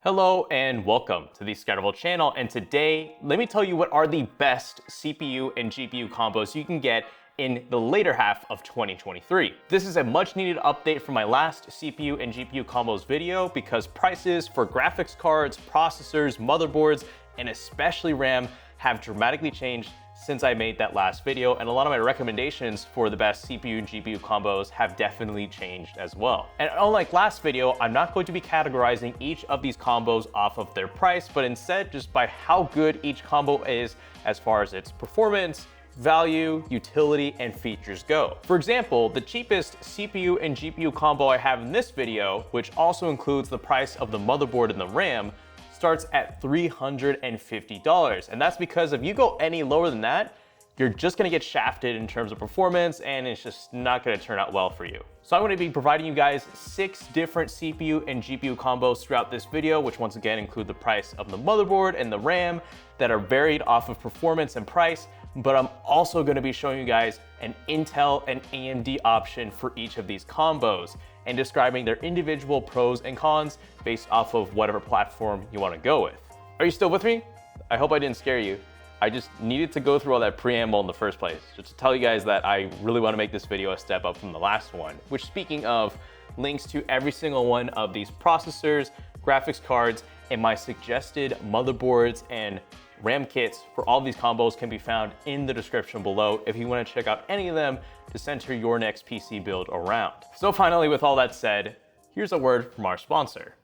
Hello and welcome to the ScatterVolt channel, and today let me tell you what are the best CPU and GPU combos you can get in the later half of 2023. This is a much needed update from my last CPU and GPU combos video because prices for graphics cards, processors, motherboards, and especially RAM have dramatically changed since I made that last video, and a lot of my recommendations for the best CPU and GPU combos have definitely changed as well. And unlike last video, I'm not going to be categorizing each of these combos off of their price, but instead just by how good each combo is as far as its performance, value, utility, and features go. For example, the cheapest CPU and GPU combo I have in this video, which also includes the price of the motherboard and the RAM, starts at $350. And that's because if you go any lower than that, you're just gonna get shafted in terms of performance, and it's just not gonna turn out well for you. So I'm gonna be providing you guys 6 different CPU and GPU combos throughout this video, which once again include the price of the motherboard and the RAM that are varied off of performance and price. But I'm also gonna be showing you guys an Intel and AMD option for each of these combos and describing their individual pros and cons based off of whatever platform you wanna go with. Are you still with me? I hope I didn't scare you. I just needed to go through all that preamble in the first place, just to tell you guys that I really wanna make this video a step up from the last one, which, speaking of, links to every single one of these processors, graphics cards, and my suggested motherboards and RAM kits for all these combos can be found in the description below if you want to check out any of them to center your next PC build around. So finally, with all that said, here's a word from our sponsor.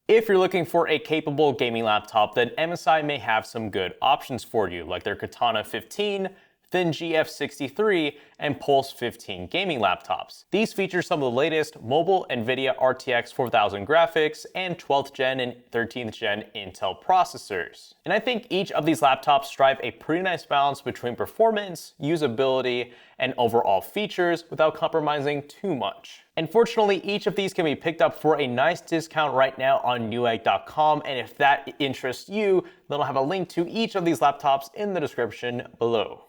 If you're looking for a capable gaming laptop, then MSI may have some good options for you, like their Katana 15, Thin GF63, and Pulse 15 gaming laptops. These feature some of the latest mobile Nvidia RTX 4000 graphics and 12th gen and 13th gen Intel processors. And I think each of these laptops strive a pretty nice balance between performance, usability, and overall features without compromising too much. And fortunately, each of these can be picked up for a nice discount right now on Newegg.com, and if that interests you, then I'll have a link to each of these laptops in the description below.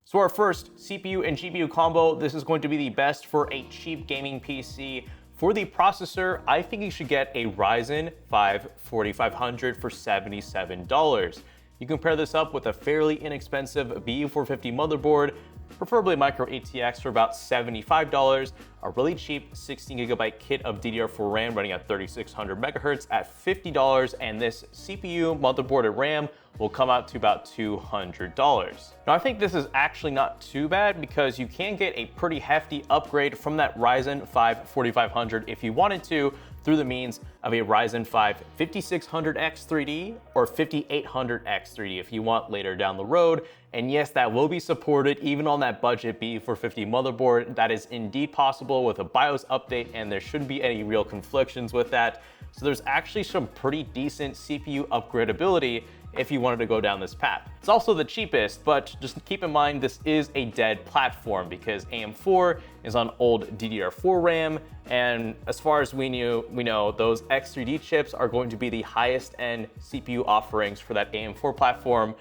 So our first CPU and GPU combo, this is going to be the best for a cheap gaming PC. For the processor, I think you should get a Ryzen 5 4500 for $77. You can pair this up with a fairly inexpensive B450 motherboard, preferably micro ATX, for about $75, a really cheap 16GB kit of DDR4 RAM running at 3600 MHz at $50, and this CPU, motherboard, and RAM will come out to about $200. Now I think this is actually not too bad because you can get a pretty hefty upgrade from that Ryzen 5 4500 if you wanted to through the means of a Ryzen 5 5600X3D or 5800X3D if you want later down the road. And yes, that will be supported even on that budget B450 motherboard. That is indeed possible with a BIOS update, and there shouldn't be any real conflictions with that. So there's actually some pretty decent CPU upgradability if you wanted to go down this path. It's also the cheapest, but just keep in mind this is a dead platform because AM4 is on old DDR4 RAM, and as far as we know those X3D chips are going to be the highest end CPU offerings for that AM4 platform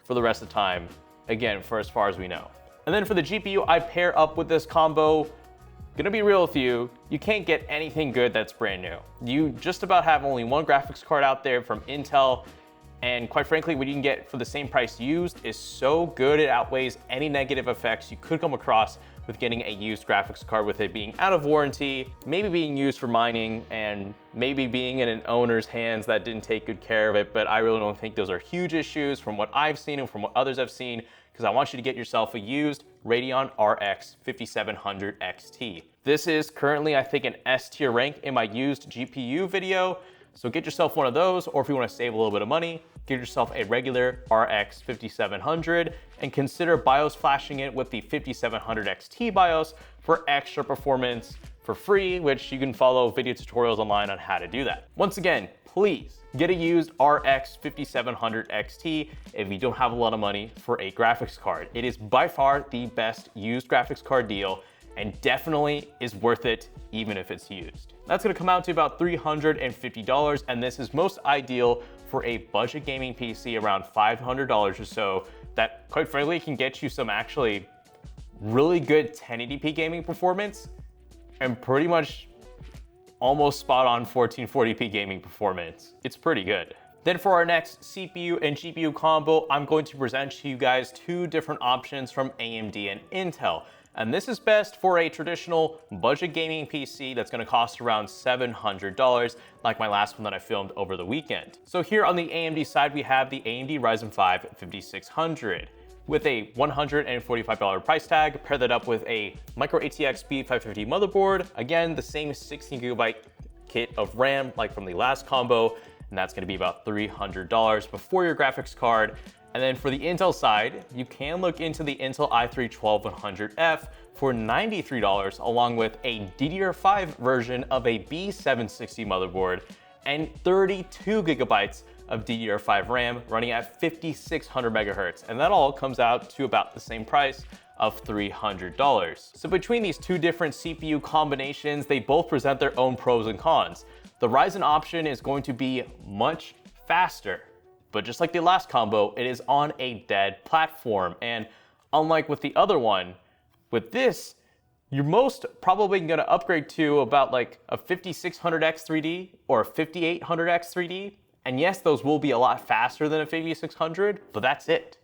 for the rest of the time, again, for as far as we know. And then for the GPU, I pair up with this combo. Gonna be real with you, you can't get anything good that's brand new. You just about have only one graphics card out there from Intel, and quite frankly, what you can get for the same price used is so good it outweighs any negative effects you could come across with getting a used graphics card, with it being out of warranty, maybe being used for mining, and maybe being in an owner's hands that didn't take good care of it. But I really don't think those are huge issues from what I've seen and from what others have seen, because I want you to get yourself a used Radeon RX 5700 XT. This is currently, I think, an S tier rank in my used GPU video. So get yourself one of those, or if you want to save a little bit of money, get yourself a regular RX 5700 and consider BIOS flashing it with the 5700 XT BIOS for extra performance for free, which you can follow video tutorials online on how to do that. Once again, please get a used RX 5700 XT if you don't have a lot of money for a graphics card. It is by far the best used graphics card deal and definitely is worth it even if it's used. That's gonna come out to about $350, and this is most ideal for a budget gaming PC around $500 or so that, quite frankly, can get you some actually really good 1080p gaming performance and pretty much almost spot on 1440p gaming performance. It's pretty good. Then for our next CPU and GPU combo, I'm going to present to you guys two different options from AMD and Intel. And this is best for a traditional budget gaming PC that's gonna cost around $700, like my last one that I filmed over the weekend. So here on the AMD side, we have the AMD Ryzen 5 5600 with a $145 price tag. Pair that up with a micro ATX B550 motherboard. Again, the same 16GB kit of RAM like from the last combo, and that's gonna be about $300 before your graphics card. And then for the Intel side, you can look into the Intel i3-12100F for $93, along with a DDR5 version of a B760 motherboard and 32 gigabytes of DDR5 RAM running at 5600 megahertz. And that all comes out to about the same price of $300. So between these two different CPU combinations, they both present their own pros and cons. The Ryzen option is going to be much faster, but just like the last combo, it is on a dead platform. And unlike with the other one, with this, you're most probably gonna upgrade to about like a 5600X 3D or a 5800X 3D. And yes, those will be a lot faster than a 5600, but that's it.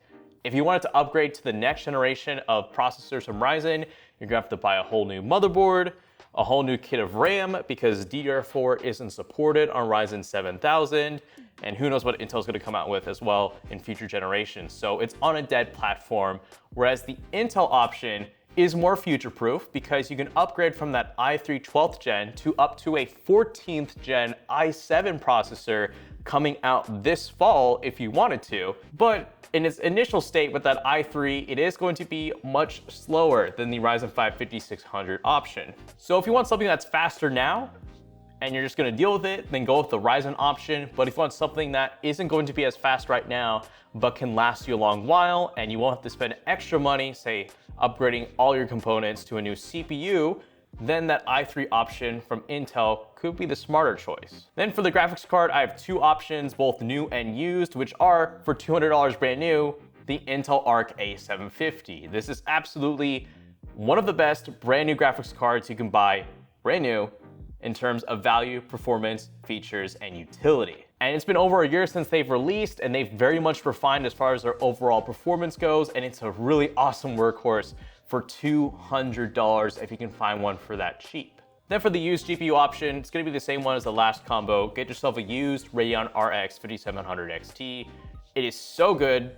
If you wanted to upgrade to the next generation of processors from Ryzen, you're gonna have to buy a whole new motherboard, a whole new kit of RAM because DDR4 isn't supported on Ryzen 7000, and who knows what Intel's gonna come out with as well in future generations. So it's on a dead platform, whereas the Intel option is more future-proof because you can upgrade from that i3 12th gen to up to a 14th gen i7 processor coming out this fall if you wanted to. But in its initial state with that i3, it is going to be much slower than the Ryzen 5 5600 option. So if you want something that's faster now, and you're just gonna deal with it, then go with the Ryzen option. But if you want something that isn't going to be as fast right now, but can last you a long while, and you won't have to spend extra money, say upgrading all your components to a new CPU, then that i3 option from Intel could be the smarter choice. Then for the graphics card, I have two options, both new and used, which are for $200 brand new, the Intel ARC A750. This is absolutely one of the best brand new graphics cards you can buy brand new in terms of value, performance, features, and utility. And it's been over a year since they've released, and they've very much refined as far as their overall performance goes, and it's a really awesome workhorse for $200 if you can find one for that cheap. Then for the used GPU option, it's gonna be the same one as the last combo. Get yourself a used Radeon RX 5700 XT. It is so good,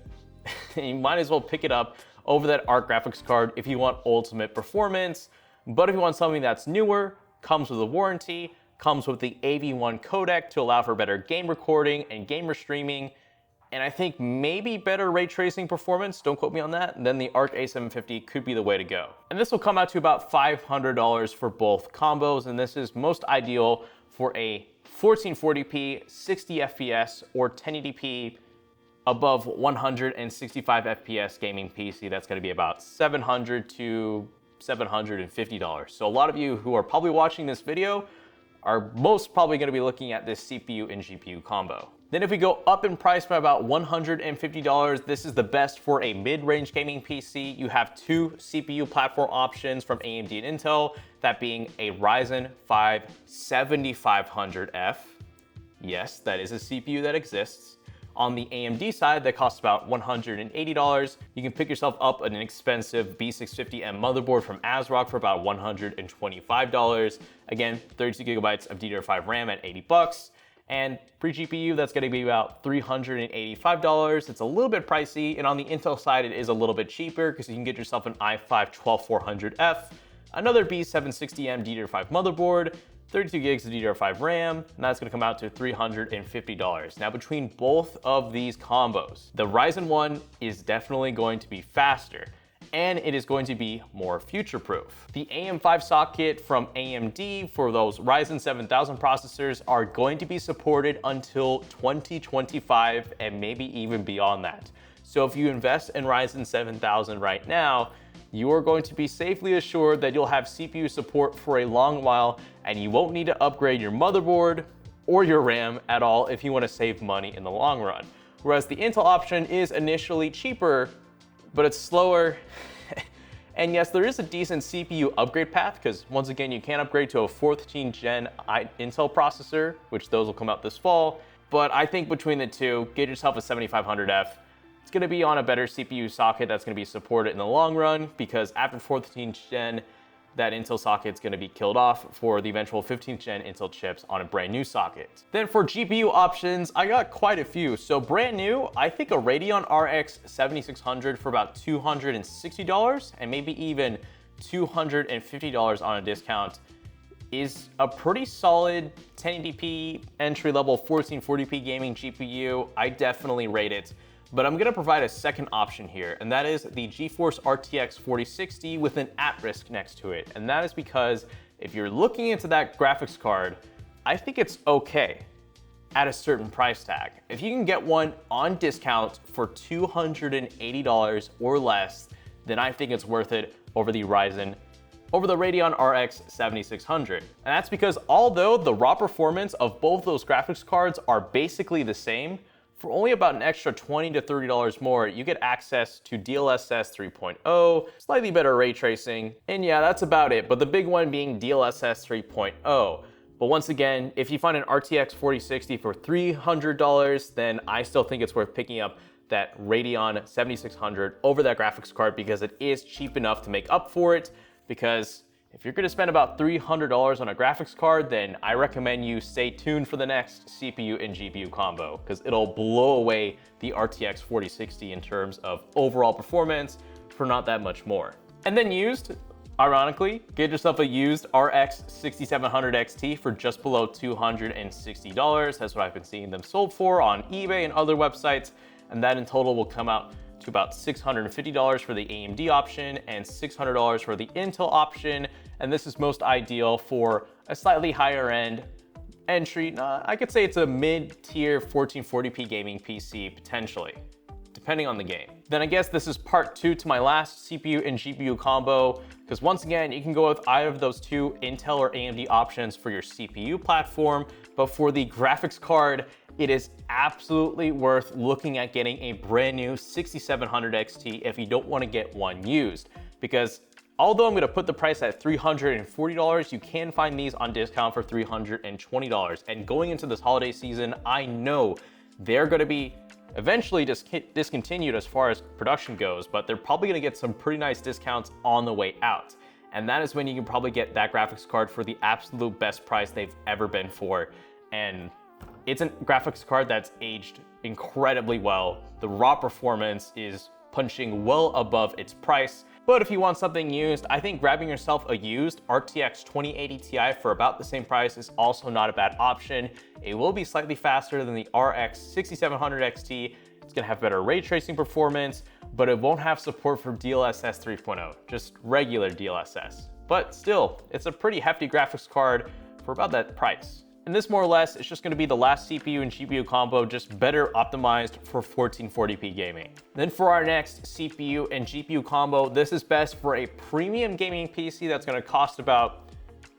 you might as well pick it up over that ARC graphics card if you want ultimate performance. But if you want something that's newer, comes with a warranty, comes with the AV1 codec to allow for better game recording and gamer streaming, and I think maybe better ray tracing performance, don't quote me on that, then the ARC A750 could be the way to go. And this will come out to about $500 for both combos, and this is most ideal for a 1440p, 60 FPS, or 1080p above 165 FPS gaming PC. That's gonna be about $700 to $750. So a lot of you who are probably watching this video are most probably gonna be looking at this CPU and GPU combo. Then if we go up in price by about $150, this is the best for a mid-range gaming PC. You have two CPU platform options from AMD and Intel, that being a Ryzen 5 7500F. Yes, that is a CPU that exists. On the AMD side, that costs about $180. You can pick yourself up an inexpensive B650m motherboard from ASRock for about $125. Again, 32 gigabytes of DDR5 RAM at $80. And pre-GPU, that's gonna be about $385. It's a little bit pricey, and on the Intel side, it is a little bit cheaper because you can get yourself an i5-12400F, another B760M DDR5 motherboard, 32 gigs of DDR5 RAM, and that's gonna come out to $350. Now between both of these combos, the Ryzen one is definitely going to be faster, and it is going to be more future-proof. The AM5 socket from AMD for those Ryzen 7000 processors are going to be supported until 2025 and maybe even beyond that. So if you invest in Ryzen 7000 right now, you are going to be safely assured that you'll have CPU support for a long while, and you won't need to upgrade your motherboard or your RAM at all if you want to save money in the long run. Whereas the Intel option is initially cheaper, but it's slower And yes, there is a decent CPU upgrade path because once again, you can upgrade to a 14th gen Intel processor, which those will come out this fall. But I think between the two, get yourself a 7500F. It's gonna be on a better CPU socket that's gonna be supported in the long run because after 14th gen, that Intel socket's gonna be killed off for the eventual 15th gen Intel chips on a brand new socket. Then for GPU options, I got quite a few. So brand new, I think a Radeon RX 7600 for about $260 and maybe even $250 on a discount is a pretty solid 1080p entry-level 1440p gaming GPU. I definitely rate it. But I'm gonna provide a second option here, and that is the GeForce RTX 4060 with an at-risk next to it. And that is because if you're looking into that graphics card, I think it's okay at a certain price tag. If you can get one on discount for $280 or less, then I think it's worth it over the Radeon RX 7600. And that's because although the raw performance of both those graphics cards are basically the same, for only about an extra $20 to $30 more, you get access to DLSS 3.0, slightly better ray tracing, and yeah, that's about it, but the big one being DLSS 3.0. But once again, if you find an RTX 4060 for $300, then I still think it's worth picking up that Radeon 7600 over that graphics card because it is cheap enough to make up for it. Because if you're gonna spend about $300 on a graphics card, then I recommend you stay tuned for the next CPU and GPU combo because it'll blow away the RTX 4060 in terms of overall performance for not that much more. And then used, ironically, get yourself a used RX 6700 XT for just below $260. That's what I've been seeing them sold for on eBay and other websites. And that in total will come out to about $650 for the AMD option and $600 for the Intel option. And this is most ideal for a slightly higher end entry. I could say it's a mid-tier 1440p gaming PC potentially, depending on the game. Then I guess this is part two to my last CPU and GPU combo, because once again, you can go with either of those two Intel or AMD options for your CPU platform, but for the graphics card, it is absolutely worth looking at getting a brand new 6700 XT if you don't want to get one used. Because although I'm going to put the price at $340, you can find these on discount for $320. And going into this holiday season, I know they're going to be eventually discontinued as far as production goes, but they're probably going to get some pretty nice discounts on the way out. And that is when you can probably get that graphics card for the absolute best price they've ever been for. And it's a graphics card that's aged incredibly well. The raw performance is punching well above its price. But if you want something used, I think grabbing yourself a used RTX 2080 Ti for about the same price is also not a bad option. It will be slightly faster than the RX 6700 XT. It's gonna have better ray tracing performance, but it won't have support for DLSS 3.0, just regular DLSS. But still, it's a pretty hefty graphics card for about that price. And this more or less is just gonna be the last CPU and GPU combo, just better optimized for 1440p gaming. Then for our next CPU and GPU combo, this is best for a premium gaming PC that's gonna cost about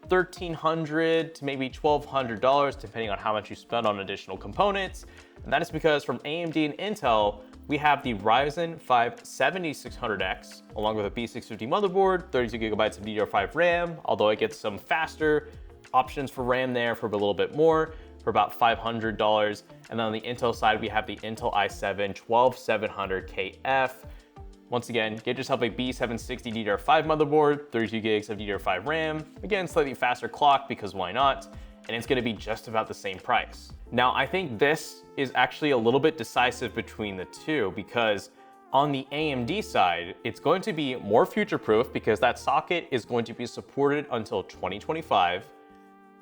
$1,300 to maybe $1,200, depending on how much you spend on additional components. And that is because from AMD and Intel, we have the Ryzen 5 7600X, along with a B650 motherboard, 32GB of DDR5 RAM, although it gets some faster options for RAM there for a little bit more, for about $500. And then on the Intel side, we have the Intel i7 12700KF. Once again, get yourself a B760 DDR5 motherboard, 32GB of DDR5 RAM. Again, slightly faster clock because why not? And it's gonna be just about the same price. Now, I think this is actually a little bit decisive between the two because on the AMD side, it's going to be more future-proof because that socket is going to be supported until 2025.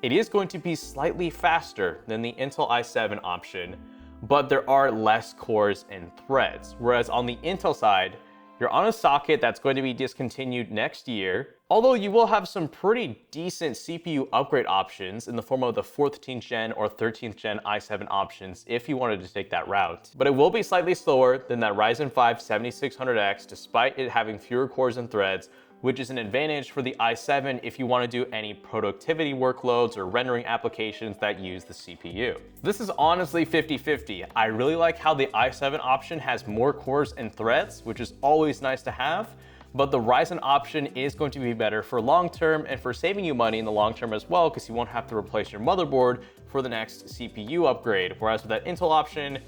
It is going to be slightly faster than the Intel i7 option, but there are less cores and threads. Whereas on the Intel side, you're on a socket that's going to be discontinued next year, although you will have some pretty decent CPU upgrade options in the form of the 14th gen or 13th gen i7 options if you wanted to take that route. But it will be slightly slower than that Ryzen 5 7600X despite it having fewer cores and threads, which is an advantage for the i7 if you want to do any productivity workloads or rendering applications that use the CPU. This is honestly 50-50. I really like how the i7 option has more cores and threads, which is always nice to have, but the Ryzen option is going to be better for long term and for saving you money in the long term as well, because you won't have to replace your motherboard for the next CPU upgrade. Whereas with that Intel option,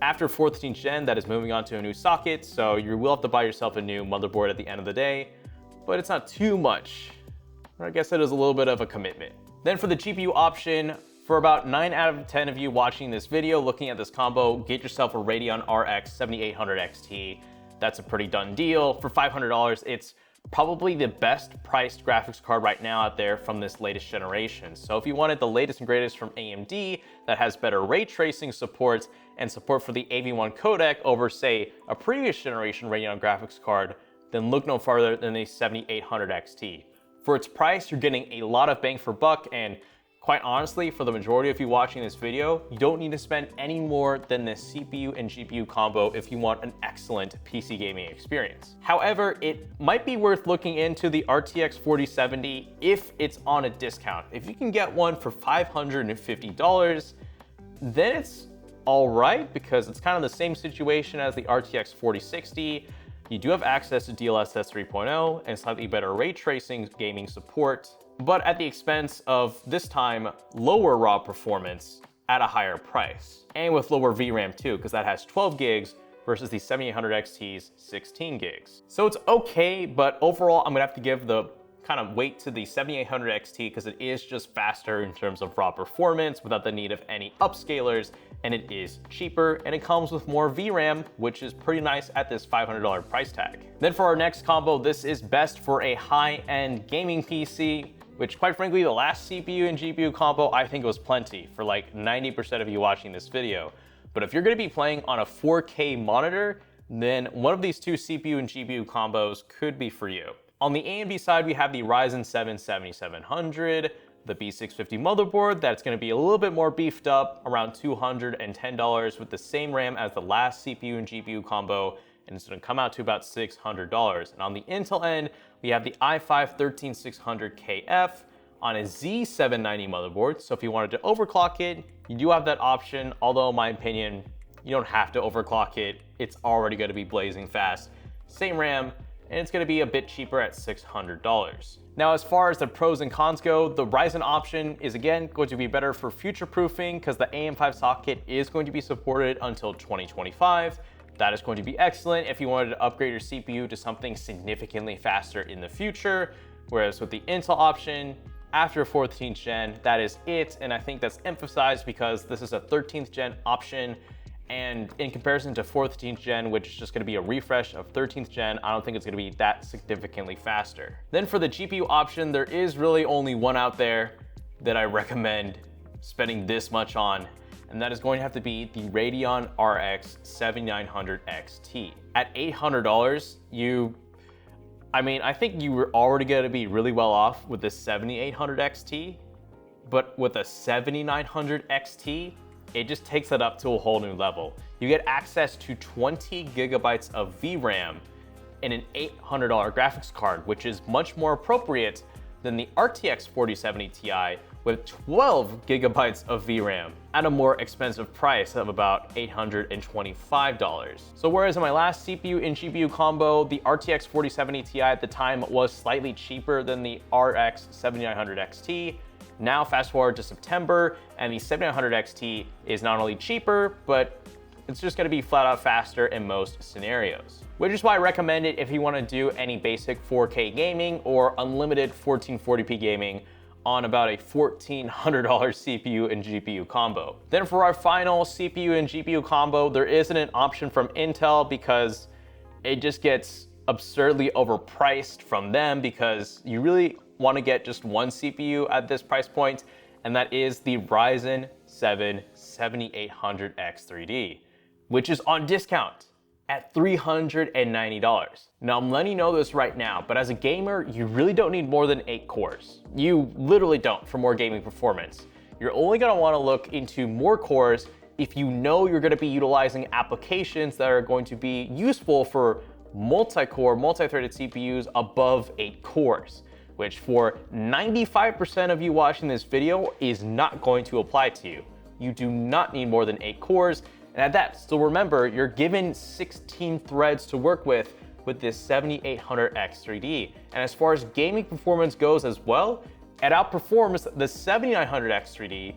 after 14th gen, that is moving on to a new socket, so you will have to buy yourself a new motherboard at the end of the day, but it's not too much. I guess it is a little bit of a commitment. Then for the GPU option, for about 9 out of 10 of you watching this video, looking at this combo, get yourself a Radeon RX 7800 XT. That's a pretty done deal. For $500, it's probably the best priced graphics card right now out there from this latest generation. So if you wanted the latest and greatest from AMD that has better ray tracing support and support for the AV1 codec over, say, a previous generation Radeon graphics card, then look no farther than the 7800 XT. For its price, you're getting a lot of bang for buck, and quite honestly, for the majority of you watching this video, you don't need to spend any more than this CPU and GPU combo if you want an excellent PC gaming experience. However, it might be worth looking into the RTX 4070 if it's on a discount. If you can get one for $550, then it's all right, because it's kind of the same situation as the RTX 4060. You do have access to DLSS 3.0 and slightly better ray tracing gaming support, but at the expense of, this time, lower raw performance at a higher price. And with lower VRAM too, because that has 12 gigs versus the 7800 XT's 16 gigs. So it's okay, but overall, I'm gonna have to give the kind of weight to the 7800 XT because it is just faster in terms of raw performance without the need of any upscalers, and it is cheaper, and it comes with more VRAM, which is pretty nice at this $500 price tag. Then for our next combo, this is best for a high-end gaming PC, which quite frankly, the last CPU and GPU combo I think was plenty for like 90% of you watching this video. But if you're gonna be playing on a 4K monitor, then one of these two CPU and GPU combos could be for you. On the AMD side, we have the Ryzen 7 7700, the B650 motherboard that's going to be a little bit more beefed up, around $210 with the same RAM as the last CPU and GPU combo, and it's going to come out to about $600. And on the Intel end, we have the i5-13600KF on a Z790 motherboard. So if you wanted to overclock it, you do have that option, although in my opinion, you don't have to overclock it. It's already going to be blazing fast. Same RAM, and it's going to be a bit cheaper at $600. Now, as far as the pros and cons go, the Ryzen option is again going to be better for future proofing because the AM5 socket is going to be supported until 2025. That is going to be excellent if you wanted to upgrade your CPU to something significantly faster in the future. Whereas with the Intel option, after 14th gen, that is it. And I think that's emphasized because this is a 13th gen option. And in comparison to 14th gen, which is just gonna be a refresh of 13th gen, I don't think it's gonna be that significantly faster. Then for the GPU option, there is really only one out there that I recommend spending this much on, and that is going to have to be the Radeon RX 7900 XT. At $800, I think you were already gonna be really well off with the 7800 XT, but with a 7900 XT, it just takes it up to a whole new level. You get access to 20 gigabytes of VRAM in an $800 graphics card, which is much more appropriate than the RTX 4070 Ti with 12 gigabytes of VRAM at a more expensive price of about $825. So whereas in my last CPU and GPU combo, the RTX 4070 Ti at the time was slightly cheaper than the RX 7900 XT, now fast forward to September, and the 7900 XT is not only cheaper, but it's just gonna be flat out faster in most scenarios. Which is why I recommend it if you wanna do any basic 4K gaming or unlimited 1440p gaming on about a $1,400 CPU and GPU combo. Then for our final CPU and GPU combo, there isn't an option from Intel because it just gets absurdly overpriced from them, because you really want to get just one CPU at this price point, and that is the Ryzen 7 7800X3D, which is on discount at $390. Now, I'm letting you know this right now, but as a gamer, you really don't need more than 8 cores. You literally don't for more gaming performance. You're only gonna wanna look into more cores if you know you're gonna be utilizing applications that are going to be useful for multi-core, multi-threaded CPUs above 8 cores, which for 95% of you watching this video is not going to apply to you. You do not need more than 8 cores. And at that, still remember, you're given 16 threads to work with with this 7800X3D. And as far as gaming performance goes as well, it outperforms the 7900X3D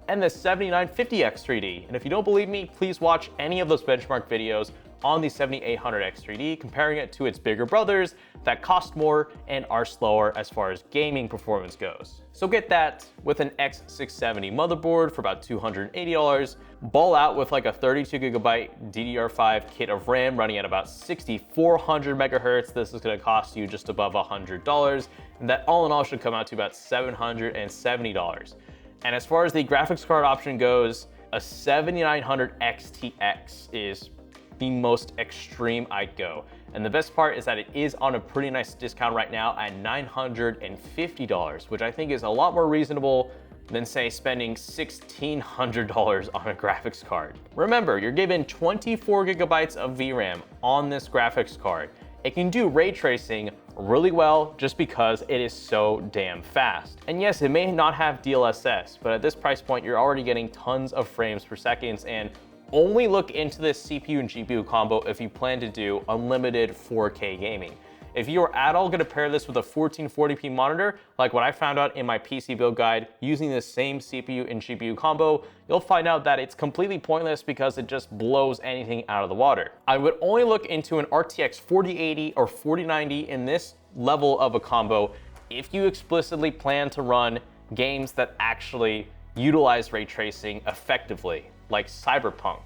and the 7950X3D. And if you don't believe me, please watch any of those benchmark videos on the 7800X3D, comparing it to its bigger brothers that cost more and are slower as far as gaming performance goes. So get that with an X670 motherboard for about $280, ball out with like a 32GB DDR5 kit of RAM running at about 6400 megahertz. This is gonna cost you just above $100, and that all in all should come out to about $770. And as far as the graphics card option goes, a 7900 XTX is the most extreme I'd go. And the best part is that it is on a pretty nice discount right now at $950, which I think is a lot more reasonable than say spending $1,600 on a graphics card. Remember, you're given 24GB of VRAM on this graphics card. It can do ray tracing really well just because it is so damn fast. And yes, it may not have DLSS, but at this price point, you're already getting tons of frames per second, and only look into this CPU and GPU combo if you plan to do unlimited 4K gaming. If you are at all going to pair this with a 1440p monitor, like what I found out in my PC build guide using the same CPU and GPU combo, you'll find out that it's completely pointless because it just blows anything out of the water. I would only look into an RTX 4080 or 4090 in this level of a combo if you explicitly plan to run games that actually utilize ray tracing effectively, like Cyberpunk.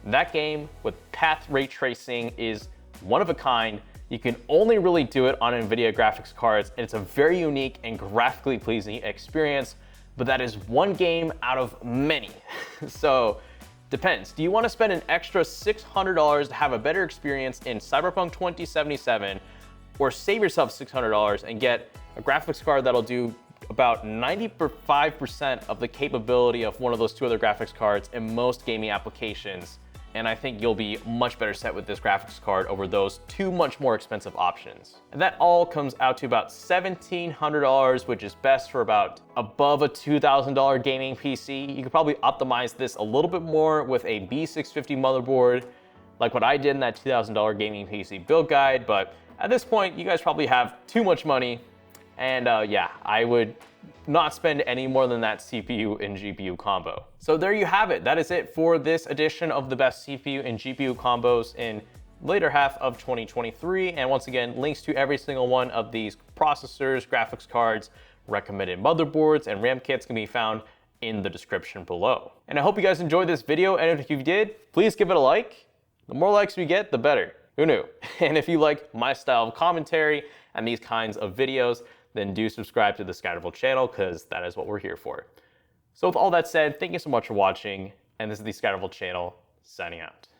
That game with path ray tracing is one of a kind. You can only really do it on Nvidia graphics cards, and it's a very unique and graphically pleasing experience, but that is one game out of many. So, depends. Do you want to spend an extra $600 to have a better experience in Cyberpunk 2077, or save yourself $600 and get a graphics card that'll do about 95% of the capability of one of those two other graphics cards in most gaming applications? And I think you'll be much better set with this graphics card over those two much more expensive options. And that all comes out to about $1,700, which is best for about above a $2,000 gaming PC. You could probably optimize this a little bit more with a B650 motherboard, like what I did in that $2,000 gaming PC build guide. But at this point, you guys probably have too much money. And yeah, I would not spend any more than that CPU and GPU combo. So there you have it. That is it for this edition of the best CPU and GPU combos in later half of 2023. And once again, links to every single one of these processors, graphics cards, recommended motherboards, and RAM kits can be found in the description below. And I hope you guys enjoyed this video. And if you did, please give it a like. The more likes we get, the better. Who knew? And if you like my style of commentary and these kinds of videos, then do subscribe to the ScatterVolt channel, because that is what we're here for. So with all that said, thank you so much for watching, and this is the ScatterVolt channel, signing out.